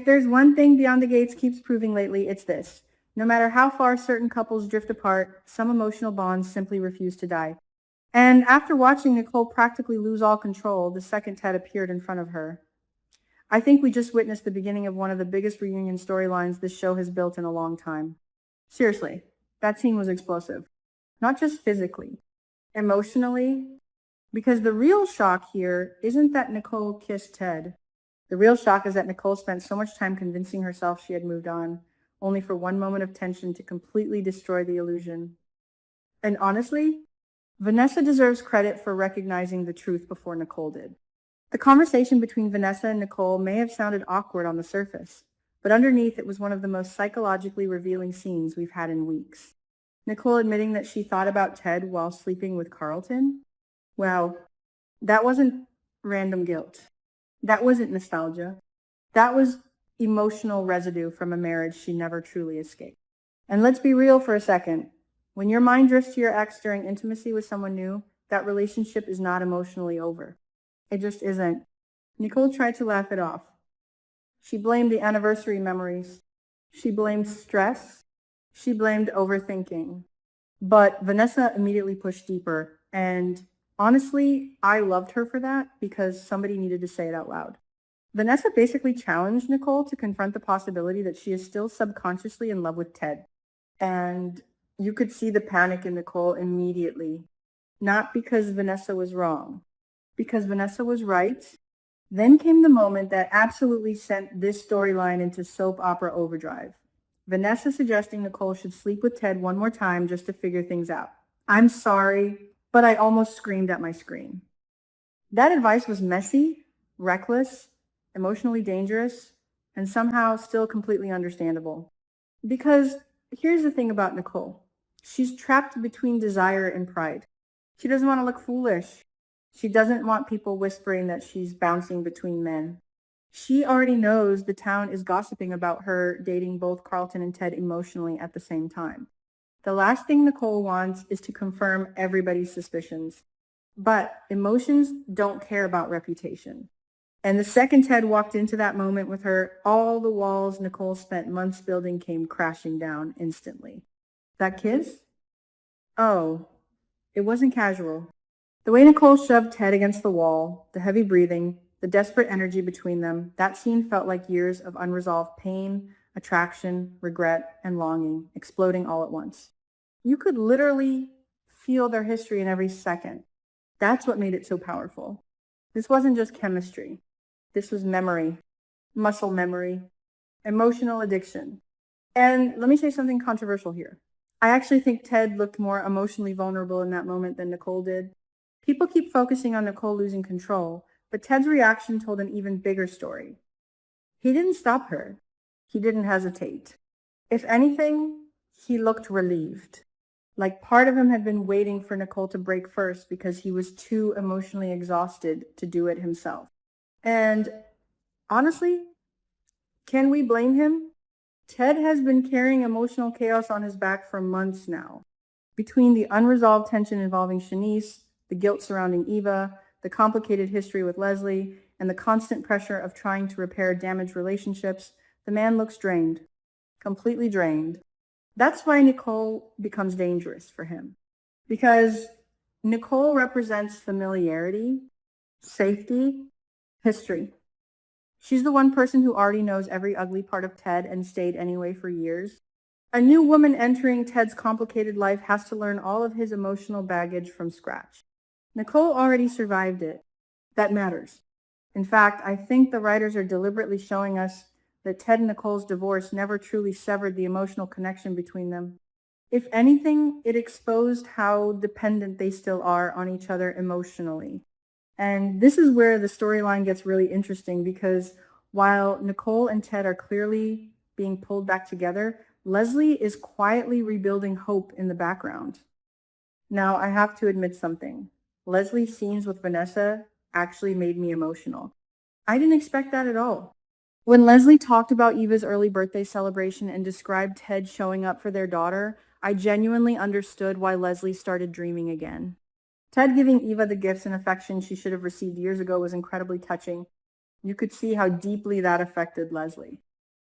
If there's one thing Beyond the Gates keeps proving lately, it's this. No matter how far certain couples drift apart, some emotional bonds simply refuse to die. And after watching Nicole practically lose all control the second Ted appeared in front of her, I think we just witnessed the beginning of one of the biggest reunion storylines this show has built in a long time. Seriously, that scene was explosive. Not just physically, emotionally, because the real shock here isn't that Nicole kissed Ted. The real shock is that Nicole spent so much time convincing herself she had moved on, only for one moment of tension to completely destroy the illusion. And honestly, Vanessa deserves credit for recognizing the truth before Nicole did. The conversation between Vanessa and Nicole may have sounded awkward on the surface, but underneath it was one of the most psychologically revealing scenes we've had in weeks. Nicole admitting that she thought about Ted while sleeping with Carlton? Wow, that wasn't random guilt. That wasn't nostalgia. That was emotional residue from a marriage she never truly escaped. And let's be real for a second. When your mind drifts to your ex during intimacy with someone new, that relationship is not emotionally over. It just isn't. Nicole tried to laugh it off. She blamed the anniversary memories. She blamed stress. She blamed overthinking. But Vanessa immediately pushed deeper. And honestly, I loved her for that because somebody needed to say it out loud. Vanessa basically challenged Nicole to confront the possibility that she is still subconsciously in love with Ted. And you could see the panic in Nicole immediately. Not because Vanessa was wrong, because Vanessa was right. Then came the moment that absolutely sent this storyline into soap opera overdrive. Vanessa suggesting Nicole should sleep with Ted one more time just to figure things out. I'm sorry, but I almost screamed at my screen. That advice was messy, reckless, emotionally dangerous, and somehow still completely understandable. Because here's the thing about Nicole. She's trapped between desire and pride. She doesn't want to look foolish. She doesn't want people whispering that she's bouncing between men. She already knows the town is gossiping about her dating both Carlton and Ted emotionally at the same time. The last thing Nicole wants is to confirm everybody's suspicions. But emotions don't care about reputation. And the second Ted walked into that moment with her, all the walls Nicole spent months building came crashing down instantly. That kiss? Oh, it wasn't casual. The way Nicole shoved Ted against the wall, the heavy breathing, the desperate energy between them, that scene felt like years of unresolved pain, attraction, regret, and longing exploding all at once. You could literally feel their history in every second. That's what made it so powerful. This wasn't just chemistry. This was memory, muscle memory, emotional addiction. And let me say something controversial here. I actually think Ted looked more emotionally vulnerable in that moment than Nicole did. People keep focusing on Nicole losing control, but Ted's reaction told an even bigger story. He didn't stop her. He didn't hesitate. If anything, he looked relieved. Like part of him had been waiting for Nicole to break first because he was too emotionally exhausted to do it himself. And honestly, can we blame him? Ted has been carrying emotional chaos on his back for months now. Between the unresolved tension involving Shanice, the guilt surrounding Eva, the complicated history with Leslie, and the constant pressure of trying to repair damaged relationships, the man looks drained, completely drained. That's why Nicole becomes dangerous for him. Because Nicole represents familiarity, safety, history. She's the one person who already knows every ugly part of Ted and stayed anyway for years. A new woman entering Ted's complicated life has to learn all of his emotional baggage from scratch. Nicole already survived it. That matters. In fact, I think the writers are deliberately showing us that Ted and Nicole's divorce never truly severed the emotional connection between them. If anything, it exposed how dependent they still are on each other emotionally. And this is where the storyline gets really interesting because while Nicole and Ted are clearly being pulled back together, Leslie is quietly rebuilding hope in the background. Now, I have to admit something. Leslie's scenes with Vanessa actually made me emotional. I didn't expect that at all. When Leslie talked about Eva's early birthday celebration and described Ted showing up for their daughter, I genuinely understood why Leslie started dreaming again. Ted giving Eva the gifts and affection she should have received years ago was incredibly touching. You could see how deeply that affected Leslie.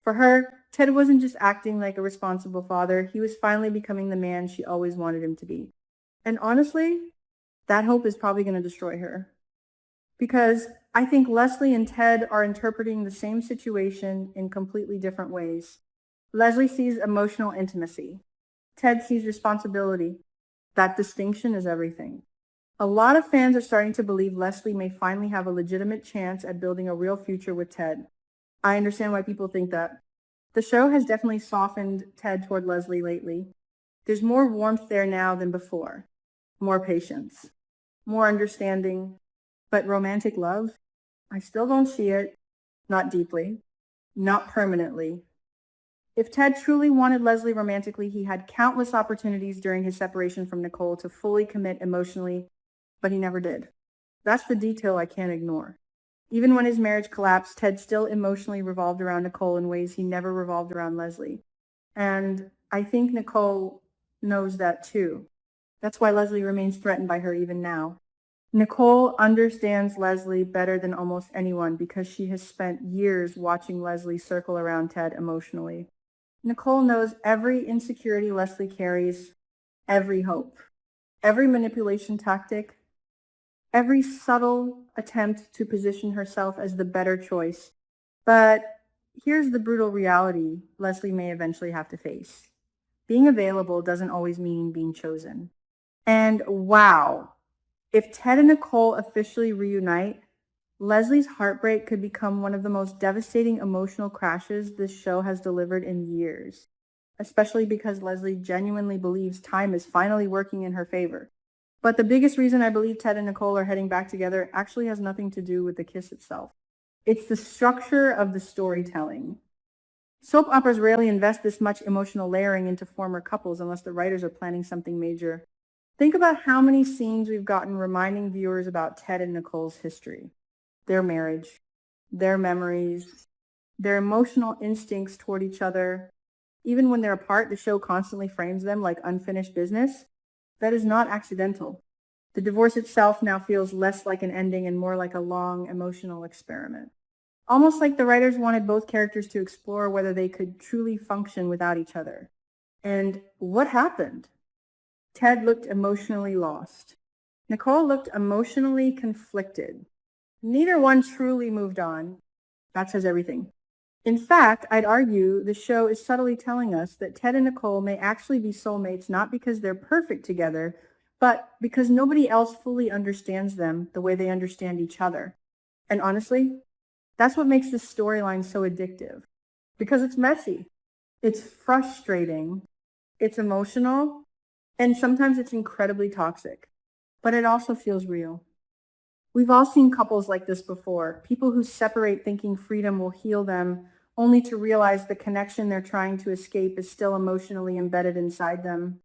For her, Ted wasn't just acting like a responsible father, he was finally becoming the man she always wanted him to be. And honestly, that hope is probably going to destroy her. Because I think Leslie and Ted are interpreting the same situation in completely different ways. Leslie sees emotional intimacy. Ted sees responsibility. That distinction is everything. A lot of fans are starting to believe Leslie may finally have a legitimate chance at building a real future with Ted. I understand why people think that. The show has definitely softened Ted toward Leslie lately. There's more warmth there now than before. More patience. More understanding. But romantic love? I still don't see it. Not deeply. Not permanently. If Ted truly wanted Leslie romantically, he had countless opportunities during his separation from Nicole to fully commit emotionally, but he never did. That's the detail I can't ignore. Even when his marriage collapsed, Ted still emotionally revolved around Nicole in ways he never revolved around Leslie. And I think Nicole knows that too. That's why Leslie remains threatened by her even now. Nicole understands Leslie better than almost anyone because she has spent years watching Leslie circle around Ted emotionally. Nicole knows every insecurity Leslie carries, every hope, every manipulation tactic, every subtle attempt to position herself as the better choice. But here's the brutal reality Leslie may eventually have to face. Being available doesn't always mean being chosen. And wow, if Ted and Nicole officially reunite, Leslie's heartbreak could become one of the most devastating emotional crashes this show has delivered in years, especially because Leslie genuinely believes time is finally working in her favor. But the biggest reason I believe Ted and Nicole are heading back together actually has nothing to do with the kiss itself. It's the structure of the storytelling. Soap operas rarely invest this much emotional layering into former couples unless the writers are planning something major. Think about how many scenes we've gotten reminding viewers about Ted and Nicole's history, their marriage, their memories, their emotional instincts toward each other. Even when they're apart, the show constantly frames them like unfinished business. That is not accidental. The divorce itself now feels less like an ending and more like a long emotional experiment. Almost like the writers wanted both characters to explore whether they could truly function without each other. And what happened? Ted looked emotionally lost. Nicole looked emotionally conflicted. Neither one truly moved on. That says everything. In fact, I'd argue the show is subtly telling us that Ted and Nicole may actually be soulmates not because they're perfect together, but because nobody else fully understands them the way they understand each other. And honestly, that's what makes this storyline so addictive. Because it's messy, it's frustrating, it's emotional, and sometimes it's incredibly toxic. But it also feels real. We've all seen couples like this before, people who separate thinking freedom will heal them, only to realize the connection they're trying to escape is still emotionally embedded inside them.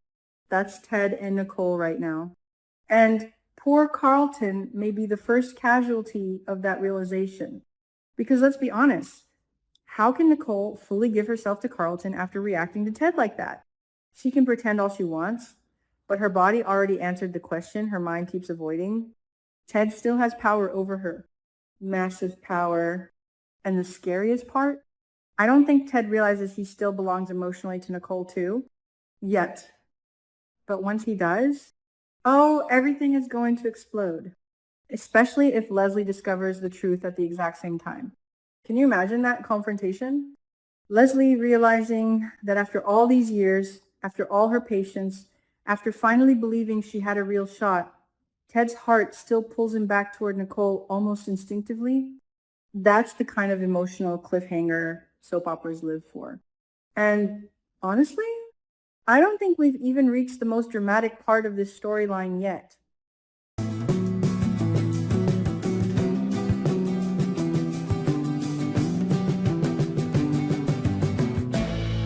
That's Ted and Nicole right now. And poor Carlton may be the first casualty of that realization. Because let's be honest, how can Nicole fully give herself to Carlton after reacting to Ted like that? She can pretend all she wants, but her body already answered the question her mind keeps avoiding. Ted still has power over her. Massive power. And the scariest part? I don't think Ted realizes he still belongs emotionally to Nicole too. Yet. But once he does, oh, everything is going to explode. Especially if Leslie discovers the truth at the exact same time. Can you imagine that confrontation? Leslie realizing that after all these years, after all her patience, after finally believing she had a real shot, Ted's heart still pulls him back toward Nicole almost instinctively. That's the kind of emotional cliffhanger soap operas live for. And honestly, I don't think we've even reached the most dramatic part of this storyline yet.